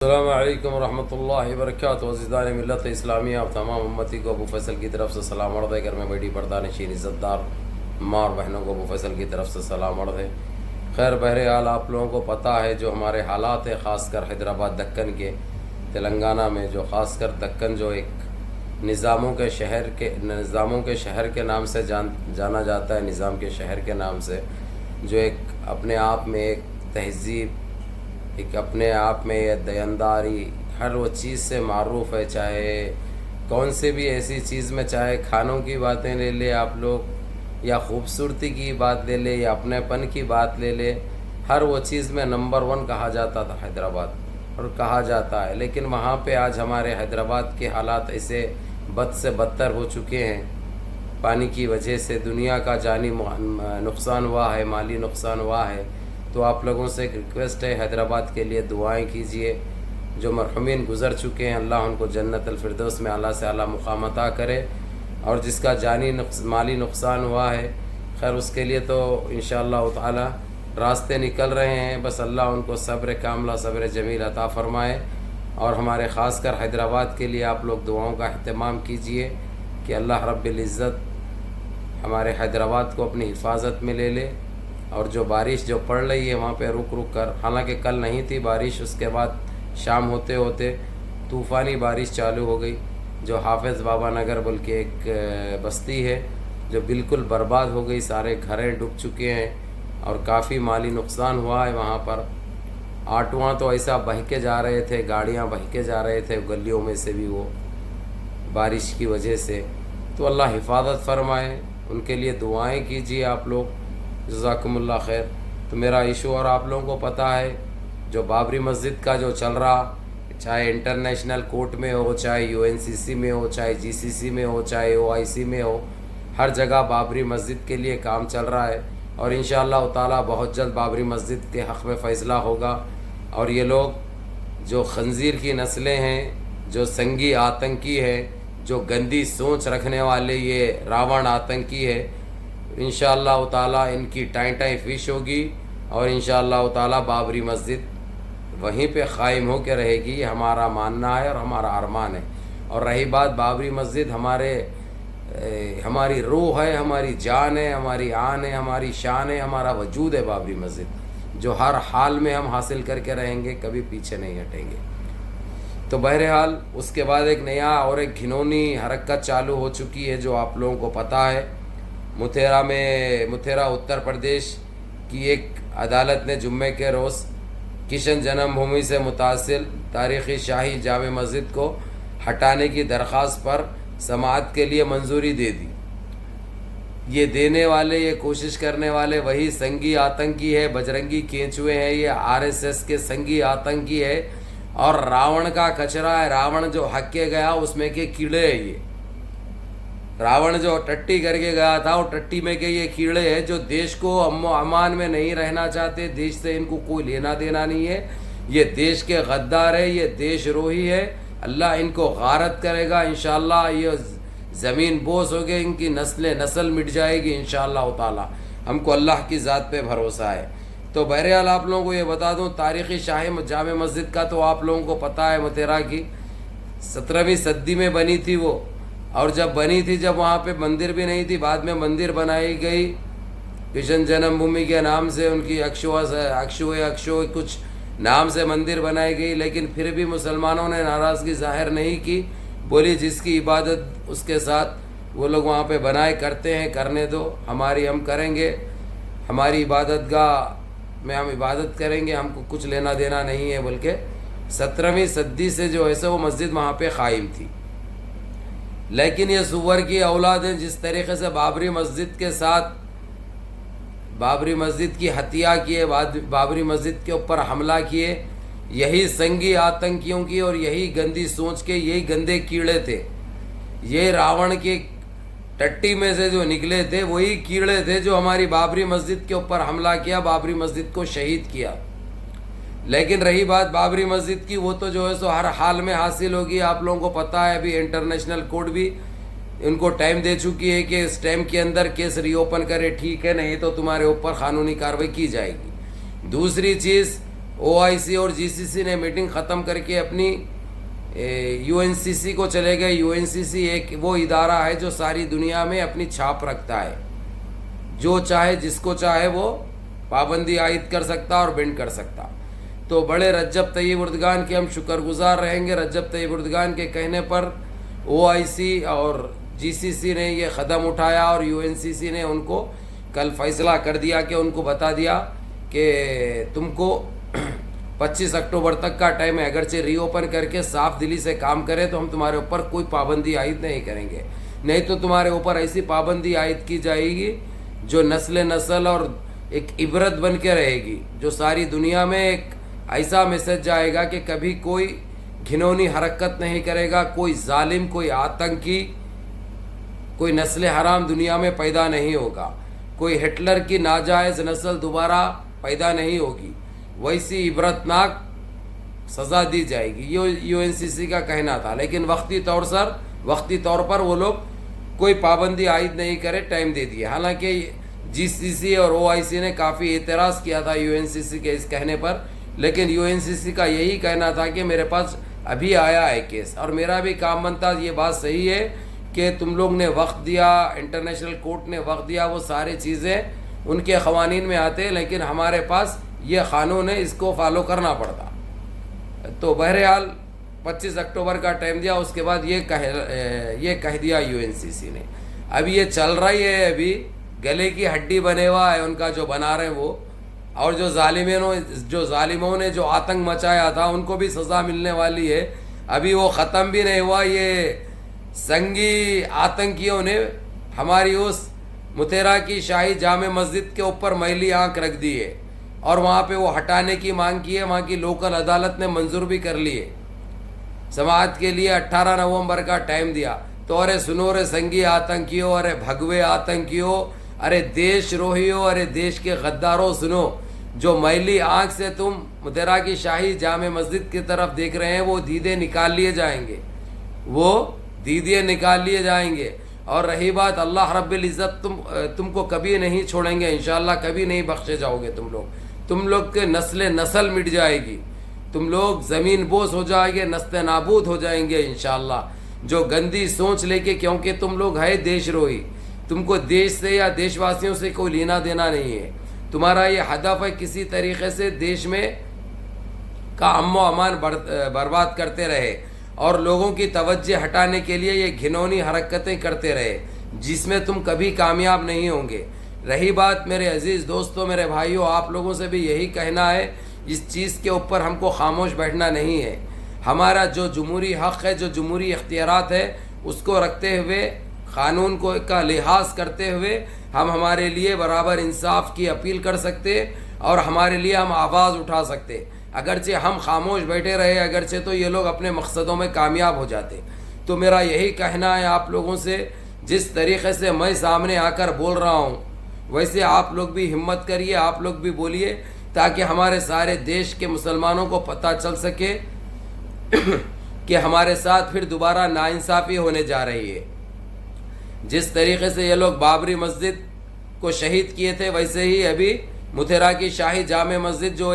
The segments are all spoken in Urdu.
السلام علیکم ورحمۃ اللہ وبرکاتہ۔ عزیزان ملت اسلامیہ اور تمام امتی کو ابو فیصل کی طرف سے سلام عرض ہے۔ گھر میں بیٹی پردہ نشین عزت دار ماں اور بہنوں کو ابو فیصل کی طرف سے سلام عرض ہے۔ خیر بہرحال آپ لوگوں کو پتہ ہے جو ہمارے حالات ہیں، خاص کر حیدرآباد دکن کے، تلنگانہ میں، جو خاص کر دکن جو ایک نظاموں کے شہر کے نام سے جانا جاتا ہے، نظام کے شہر کے نام سے، جو ایک اپنے آپ میں ایک تہذیب، ایک اپنے آپ میں یہ دینداری، ہر وہ چیز سے معروف ہے، چاہے کون سے بھی ایسی چیز میں، چاہے کھانوں کی باتیں لے لے آپ لوگ، یا خوبصورتی کی بات لے لے، یا اپنے پن کی بات لے لے، ہر وہ چیز میں نمبر 1 کہا جاتا تھا حیدرآباد، اور کہا جاتا ہے۔ لیکن وہاں پہ آج ہمارے حیدرآباد کے حالات ایسے بد سے بدتر ہو چکے ہیں، پانی کی وجہ سے دنیا کا جانی نقصان ہوا ہے، مالی نقصان ہوا ہے۔ تو آپ لوگوں سے ایک ریکویسٹ ہے، حیدرآباد کے لیے دعائیں کیجئے۔ جو مرحومین گزر چکے ہیں، اللہ ان کو جنت الفردوس میں اعلیٰ سے اعلیٰ مقام عطا کرے، اور جس کا مالی نقصان ہوا ہے، خیر اس کے لیے تو انشاءاللہ تعالی راستے نکل رہے ہیں، بس اللہ ان کو صبر کاملہ، صبر جمیل عطا فرمائے۔ اور ہمارے خاص کر حیدرآباد کے لیے آپ لوگ دعاؤں کا اہتمام کیجئے کہ اللہ رب العزت ہمارے حیدرآباد کو اپنی حفاظت میں لے لے۔ اور جو بارش جو پڑ رہی ہے وہاں پہ رک رک کر، حالانکہ کل نہیں تھی بارش، اس کے بعد شام ہوتے ہوتے طوفانی بارش چالو ہو گئی، جو حافظ بابا نگر بول کے ایک بستی ہے جو بالکل برباد ہو گئی، سارے گھریں ڈوب چکے ہیں، اور کافی مالی نقصان ہوا ہے وہاں پر۔ آٹواں تو ایسا بہہ کے جا رہے تھے، گاڑیاں بہہ کے جا رہے تھے گلیوں میں سے بھی، وہ بارش کی وجہ سے۔ تو اللہ حفاظت فرمائے، ان کے لیے دعائیں کیجیے آپ لوگ، جزاکم اللہ خیر۔ تو میرا ایشو اور آپ لوگوں کو پتہ ہے، جو بابری مسجد کا جو چل رہا، چاہے انٹرنیشنل کورٹ میں ہو، چاہے UNCC میں ہو، چاہے GCC میں ہو، چاہے OIC میں ہو، ہر جگہ بابری مسجد کے لیے کام چل رہا ہے، اور انشاءاللہ تعالی بہت جلد بابری مسجد کے حق میں فیصلہ ہوگا۔ اور یہ لوگ جو خنزیر کی نسلیں ہیں، جو سنگی آتنکی ہے، جو گندی سوچ رکھنے والے یہ راون آتنکی ہے، انشاءاللہ تعالی ان کی ٹائیں فش ہوگی، اور انشاءاللہ تعالی بابری مسجد وہیں پہ قائم ہو کے رہے گی۔ یہ ہمارا ماننا ہے اور ہمارا ارمان ہے۔ اور رہی بات بابری مسجد، ہماری روح ہے، ہماری جان ہے، ہماری آن ہے، ہماری شان ہے، ہمارا وجود ہے بابری مسجد، جو ہر حال میں ہم حاصل کر کے رہیں گے، کبھی پیچھے نہیں ہٹیں گے۔ تو بہرحال اس کے بعد ایک نیا اور ایک گھنونی حرکت چالو ہو چکی ہے، جو آپ لوگوں کو پتہ ہے۔ متھیرا اتر پردیش کی ایک عدالت نے جمعے کے روز کشن جنم بھومی سے متصل تاریخی شاہی جامع مسجد کو ہٹانے کی درخواست پر سماعت کے لیے منظوری دے دی۔ یہ دینے والے، یہ کوشش کرنے والے وہی سنگی آتنکی ہے، بجرنگی کینچوے ہیں، یہ RSS کے سنگی آتنکی ہے، اور راون کا کچرا ہے۔ راون جو ہک کے گیا اس میں کے کیڑے ہیں، یہ راون جو ٹٹی کر کے گیا تھا، وہ ٹٹی میں کے یہ کیڑے ہیں، جو دیش کو امن و امان میں نہیں رہنا چاہتے، دیش سے ان کو کوئی لینا دینا نہیں ہے، یہ دیش کے غدار ہے، یہ دیش روہی ہے۔ اللہ ان کو غارت کرے گا انشاءاللہ، یہ زمین بوس ہو گئے، ان کی نسل مٹ جائے گی انشاءاللہ تعالی۔ ہم کو اللہ کی ذات پہ بھروسہ ہے۔ تو بہرحال آپ لوگوں کو یہ بتا دوں، تاریخی شاہی جامع مسجد کا تو آپ لوگوں کو پتہ ہے، متھیرا کی 17ویں صدی میں بنی تھی وہ، اور جب بنی تھی، جب وہاں پہ مندر بھی نہیں تھی، بعد میں مندر بنائی گئی کشن جنم بھومی کے نام سے، ان کی اکشو کچھ نام سے مندر بنائی گئی، لیکن پھر بھی مسلمانوں نے ناراضگی ظاہر نہیں کی، بولی جس کی عبادت اس کے ساتھ وہ لوگ وہاں پہ بنائے کرتے ہیں، کرنے دو، ہم کریں گے، ہماری عبادت گاہ میں ہم عبادت کریں گے، ہم کو کچھ لینا دینا نہیں ہے، بلکہ 17ویں صدی سے جو ہے وہ مسجد وہاں پہ قائم تھی۔ لیکن یہ سور کی اولاد ہیں، جس طریقے سے بابری مسجد کے ساتھ بابری مسجد کی ہتیا کیے، بابری مسجد کے اوپر حملہ کیے، یہی سنگی آتنکیوں کی اور یہی گندی سوچ کے یہی گندے کیڑے تھے، یہ راون کی ٹٹی میں سے جو نکلے تھے وہی کیڑے تھے جو ہماری بابری مسجد کے اوپر حملہ کیا، بابری مسجد کو شہید کیا۔ لیکن رہی بات بابری مسجد کی، وہ تو جو ہے سو ہر حال میں حاصل ہوگی، آپ لوگوں کو پتہ ہے۔ ابھی انٹرنیشنل کورٹ بھی ان کو ٹائم دے چکی ہے کہ اس ٹائم کے اندر کیس ری اوپن کرے، ٹھیک ہے، نہیں تو تمہارے اوپر قانونی کارروائی کی جائے گی۔ دوسری چیز، OIC اور GCC نے میٹنگ ختم کر کے اپنی UNCC کو چلے گئے. UNCC ایک وہ ادارہ ہے جو ساری دنیا میں اپنی چھاپ رکھتا ہے. جو چاہے جس کو چاہے وہ پابندی عائد کر سکتا اور بینڈ کر سکتا. تو بڑے رجب طیب اردگان کے ہم شکر گزار رہیں گے. رجب طیب اردگان کے کہنے پر OIC اور GCC نے یہ قدم اٹھایا اور UNCC نے ان کو کل فیصلہ کر دیا کہ ان کو بتا دیا کہ تم کو 25 اکتوبر تک کا ٹائم ہے. اگرچہ ری اوپن کر کے صاف دلی سے کام کرے تو ہم تمہارے اوپر کوئی پابندی عائد نہیں کریں گے. نہیں تو تمہارے اوپر ایسی پابندی عائد کی جائے گی جو نسل اور ایک عبرت بن کے رہے گی, جو ساری دنیا میں ایک ایسا میسج جائے گا کہ کبھی کوئی گھنونی حرکت نہیں کرے گا, کوئی ظالم, کوئی آتنکی, کوئی نسل حرام دنیا میں پیدا نہیں ہوگا, کوئی ہٹلر کی ناجائز نسل دوبارہ پیدا نہیں ہوگی. ویسی عبرتناک سزا دی جائے گی, یہ UNCC کا کہنا تھا. لیکن وقتی طور پر وہ لوگ کوئی پابندی عائد نہیں کرے, ٹائم دے دیا. حالانکہ GCC اور OIC نے کافی اعتراض کیا تھا UNCC کے اس کہنے پر, لیکن UNCC کا یہی کہنا تھا کہ میرے پاس ابھی آیا ہے کیس اور میرا بھی کام بنتا. یہ بات صحیح ہے کہ تم لوگ نے وقت دیا, انٹرنیشنل کورٹ نے وقت دیا, وہ ساری چیزیں ان کے قوانین میں آتے ہیں, لیکن ہمارے پاس یہ قانون ہے, اس کو فالو کرنا پڑتا. تو بہرحال 25 اکتوبر کا ٹائم دیا. اس کے بعد یہ کہہ دیا UNCC نے. اب یہ چل رہی ہے, ابھی گلے کی ہڈی بنے ہوا ہے ان کا جو بنا رہے ہیں وہ, اور جو ظالموں نے جو آتنک مچایا تھا ان کو بھی سزا ملنے والی ہے. ابھی وہ ختم بھی نہیں ہوا. یہ سنگی آتنکیوں نے ہماری اس متیرا کی شاہی جامع مسجد کے اوپر میلی آنکھ رکھ دی ہے اور وہاں پہ وہ ہٹانے کی مانگ کی ہے. وہاں کی لوکل عدالت نے منظور بھی کر لی ہے. سماعت کے لیے 18 نومبر کا ٹائم دیا. تو ارے سنو رے سنگی آتنکیوں, ارے بھگوے آتنکیوں, ارے دیش روہیوں, ارے دیش کے غداروں, سنو. جو میلی آنکھ سے تم متیرا کی شاہی جامع مسجد کی طرف دیکھ رہے ہیں وہ دیدے نکال لیے جائیں گے, وہ دیدے نکال لیے جائیں گے. اور رہی بات اللہ رب العزت تم کو کبھی نہیں چھوڑیں گے انشاءاللہ, کبھی نہیں بخشے جاؤ گے. تم لوگ کے نسل مٹ جائے گی, تم لوگ زمین بوس ہو جائیں گے, نسل نابود ہو جائیں گے انشاءاللہ. جو گندی سوچ لے کے, کیونکہ تم لوگ ہے دیش روہی, تم کو دیش سے یا دیش واسیوں سے کوئی لینا دینا نہیں ہے. تمہارا یہ ہدف ہے کسی طریقے سے دیش میں کا امن و امان برباد کرتے رہے اور لوگوں کی توجہ ہٹانے کے لیے یہ گھنونی حرکتیں کرتے رہے, جس میں تم کبھی کامیاب نہیں ہوں گے. رہی بات میرے عزیز دوستوں, میرے بھائیوں, آپ لوگوں سے بھی یہی کہنا ہے, اس چیز کے اوپر ہم کو خاموش بیٹھنا نہیں ہے. ہمارا جو جمہوری حق ہے, جو جمہوری اختیارات ہے, اس کو رکھتے ہوئے, قانون کا لحاظ کرتے ہوئے ہم ہمارے لیے برابر انصاف کی اپیل کر سکتے اور ہمارے لیے ہم آواز اٹھا سکتے. اگرچہ ہم خاموش بیٹھے رہے, اگرچہ تو یہ لوگ اپنے مقصدوں میں کامیاب ہو جاتے. تو میرا یہی کہنا ہے آپ لوگوں سے, جس طریقے سے میں سامنے آ کر بول رہا ہوں ویسے آپ لوگ بھی ہمت کریے, آپ لوگ بھی بولیے, تاکہ ہمارے سارے دیش کے مسلمانوں کو پتہ چل سکے کہ ہمارے ساتھ پھر دوبارہ ناانصافی ہونے جا رہی ہے. جس طریقے سے یہ لوگ بابری مسجد کو شہید کیے تھے, ویسے ہی ابھی متیرا کی شاہی جامع مسجد جو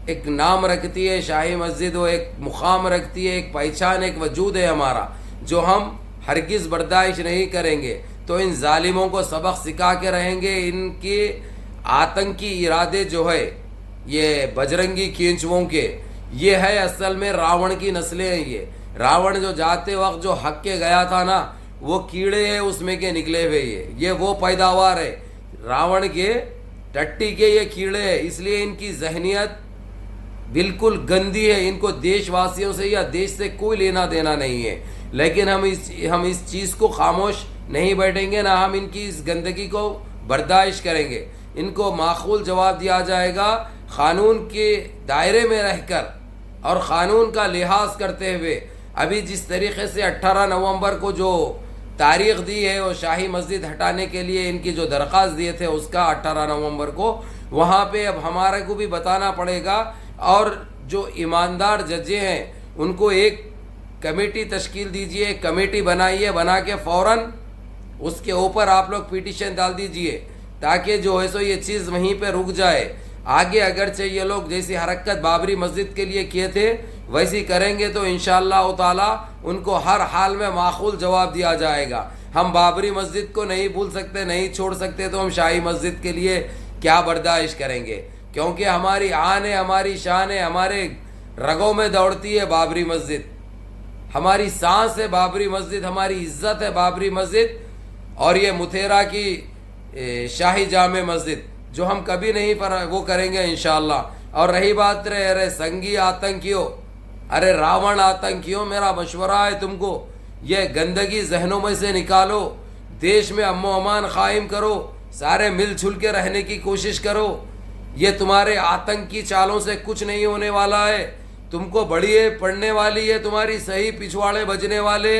ایک نام رکھتی ہے, شاہی مسجد, وہ ایک مقام رکھتی ہے, ایک پہچان, ایک وجود ہے ہمارا, جو ہم ہرگز برداشت نہیں کریں گے. تو ان ظالموں کو سبق سکھا کے رہیں گے. ان کے آتنکی ارادے جو ہے یہ بجرنگی کینچووں کے, یہ ہے اصل میں راون کی نسلیں ہیں. یہ راون جو جاتے وقت جو حق کے گیا تھا نا, وہ کیڑے ہیں اس میں کے نکلے ہوئے. یہ وہ پیداوار ہے راون کے, ٹٹی کے یہ کیڑے ہیں. اس لیے ان کی ذہنیت بالکل گندی ہے. ان کو دیش واسیوں سے یا دیش سے کوئی لینا دینا نہیں ہے. لیکن ہم اس چیز کو خاموش نہیں بیٹھیں گے, نہ ہم ان کی اس گندگی کو برداشت کریں گے. ان کو معقول جواب دیا جائے گا قانون کے دائرے میں رہ کر اور قانون کا لحاظ کرتے ہوئے. ابھی جس طریقے سے 18 نومبر کو جو تاریخ دی ہے وہ شاہی مسجد ہٹانے کے لیے ان کی جو درخواست دیے تھے اس کا 18 نومبر کو, وہاں پہ اب ہمارے کو بھی بتانا پڑے گا. اور جو ایماندار ججیں ہیں ان کو ایک کمیٹی تشکیل دیجئے, ایک کمیٹی بنائیے, بنا کے فوراً اس کے اوپر آپ لوگ پیٹیشن ڈال دیجئے, تاکہ جو ہے سو یہ چیز وہیں پہ رک جائے. آگے اگرچہ یہ لوگ جیسی حرکت بابری مسجد کے لیے کیے تھے ویسی کریں گے تو انشاءاللہ تعالی ان کو ہر حال میں معقول جواب دیا جائے گا. ہم بابری مسجد کو نہیں بھول سکتے, نہیں چھوڑ سکتے, تو ہم شاہی مسجد کے لیے کیا برداشت کریں گے؟ کیونکہ ہماری آن ہے, ہماری شان ہے, ہمارے رگوں میں دوڑتی ہے بابری مسجد, ہماری سانس ہے بابری مسجد, ہماری عزت ہے بابری مسجد, اور یہ متھیرا کی شاہی جامع مسجد جو ہم کبھی نہیں وہ کریں گے انشاءاللہ. اور رہی بات ارے سنگی آتنکیوں, ارے راون آتنکیوں, میرا مشورہ ہے تم کو, یہ گندگی ذہنوں میں سے نکالو, دیش میں امن و امان قائم کرو, سارے مل جل کے رہنے کی کوشش کرو. یہ تمہارے آتنکی چالوں سے کچھ نہیں ہونے والا ہے. تم کو بڑی ہے پڑھنے والی ہے, تمہاری صحیح پچھواڑے بجنے والے,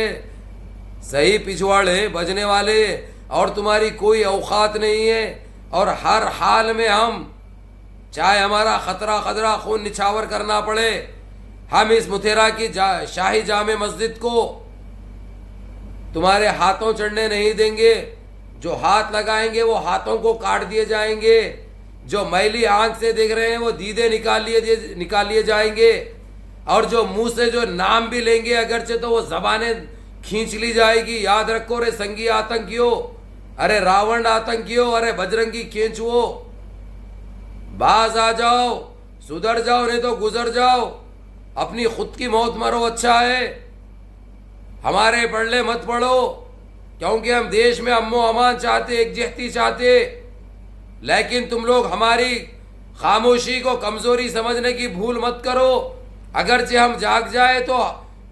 صحیح پچھواڑے بجنے والے, اور تمہاری کوئی اوقات نہیں ہے. اور ہر حال میں ہم, چاہے ہمارا خطرہ خون نچھاور کرنا پڑے, ہم اس متھیرا کی شاہی جامع مسجد کو تمہارے ہاتھوں چڑھنے نہیں دیں گے. جو ہاتھ لگائیں گے وہ ہاتھوں کو کاٹ دیے جائیں گے, جو میلی آنکھ سے دیکھ رہے ہیں وہ دیدے نکال لیے جائیں گے, اور جو منہ سے جو نام بھی لیں گے اگرچہ تو وہ زبانیں کھینچ لی جائے گی. یاد رکھو رے سنگی آتنکیوں, ارے راون آتنکیوں, ارے بجرنگی کھینچو, باز آ جاؤ, سدھر جاؤ, نہیں تو گزر جاؤ, اپنی خود کی موت مرو اچھا ہے. ہمارے پڑھلے مت پڑھو, کیونکہ ہم دیش میں امن و امان چاہتے, یکجہتی چاہتے. لیکن تم لوگ ہماری خاموشی کو کمزوری سمجھنے کی بھول مت کرو. اگرچہ ہم جاگ جائے تو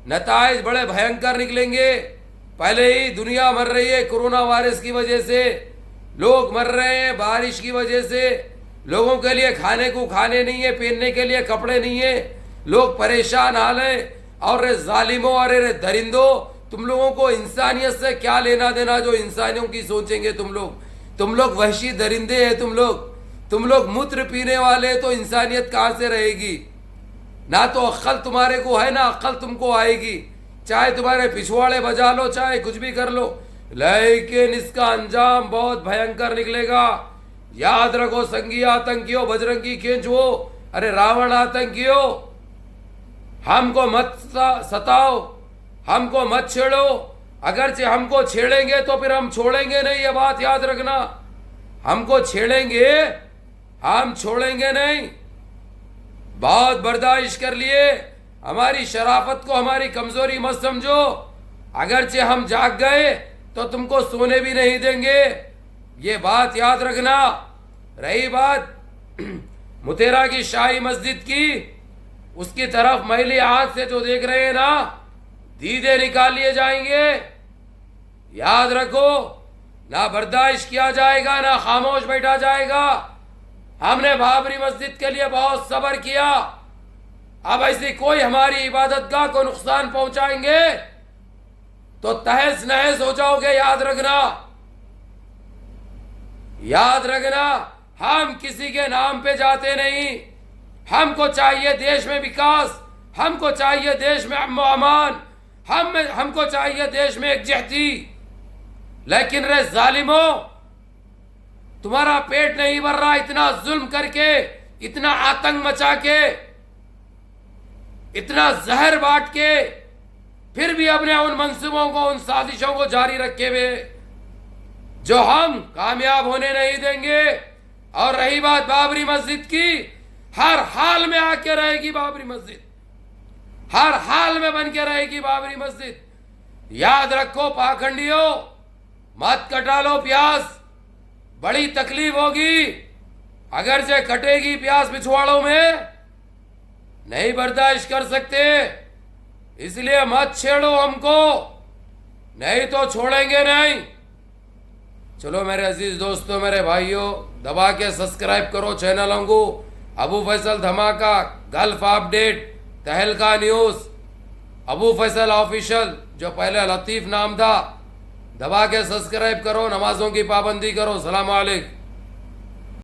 نتائج بڑے بھینکر نکلیں گے. پہلے ہی دنیا مر رہی ہے کورونا وائرس کی وجہ سے, لوگ مر رہے ہیں بارش کی وجہ سے, لوگوں کے لیے کھانے کو کھانے نہیں ہے, پہننے کے لیے کپڑے نہیں ہیں, لوگ پریشان حال ہیں. اور ظالموں, ارے درندوں, تم لوگوں کو انسانیت سے کیا لینا دینا جو انسانیوں کی سوچیں گے؟ تم لوگ وحشی درندے ہیں, تم لوگ موتر پینے والے, تو انسانیت کہاں سے رہے گی؟ نہ تو عقل تمہارے کو ہے, نہ عقل تم کو آئے گی. چاہے تمہارے پچھواڑے بجا لو, چاہے کچھ بھی کر لو, لیکن اس کا انجام بہت بھینکر نکلے گا. یاد رکھو سنگی آتنکیوں, بجرنگی کھینچو, ارے راون آتنکیوں, ہم کو مت ستاؤ, ہم کو مت چھیڑو. اگرچہ ہم کو چھیڑیں گے تو پھر ہم چھوڑیں گے نہیں, یہ بات یاد رکھنا. ہم کو چھیڑیں گے, ہم چھوڑیں گے نہیں. بہت برداشت کر لیے, ہماری شرافت کو ہماری کمزوری مت سمجھو. اگرچہ ہم جاگ گئے تو تم کو سونے بھی نہیں دیں گے, یہ بات یاد رکھنا. رہی بات متھیرا کی شاہی مسجد کی, اس کی طرف میلی آنکھ سے جو دیکھ رہے ہیں نا, دیدے نکال لیے جائیں گے. یاد رکھو, نہ برداشت کیا جائے گا, نہ خاموش بیٹھا جائے گا. ہم نے بابری مسجد کے لیے بہت صبر کیا, اب ایسی کوئی ہماری عبادت گاہ کو نقصان پہنچائیں گے تو تہس نہس ہو جاؤ گے. یاد رکھنا, ہم کسی کے نام پہ جاتے نہیں. ہم کو چاہیے دیش میں وکاس, ہم کو چاہیے دیش میں امن و امان, ہم کو چاہیے دیش میں یکجہتی. لیکن رے ظالموں, تمہارا پیٹ نہیں بھر رہا اتنا ظلم کر کے, اتنا آتنک مچا کے, اتنا زہر بانٹ کے, پھر بھی اپنے ان منصوبوں کو, ان سازشوں کو جاری رکھے ہوئے جو ہم کامیاب ہونے نہیں دیں گے. اور رہی بات بابری مسجد کی, ہر حال میں آ کے رہے گی بابری مسجد, ہر حال میں بن کے رہے گی بابری مسجد. یاد رکھو پاکھنڈیوں, مت کٹا لو پیاس, بڑی تکلیف ہوگی. اگرچہ کٹے گی پیاس پچھواڑوں میں, نہیں برداشت کر سکتے, اس لیے مت چھیڑو ہم کو, نہیں تو چھوڑیں گے نہیں. چلو میرے عزیز دوستوں, میرے بھائیوں, دبا کے سبسکرائب کرو چینلوں کو. ابو فیصل دھماکہ, گلف اپ ڈیٹ, تہلکہ نیوز, ابو فیصل آفیشل جو پہلے لطیف نام تھا, دبا کے سبسکرائب کرو. نمازوں کی پابندی کرو. السلام علیکم.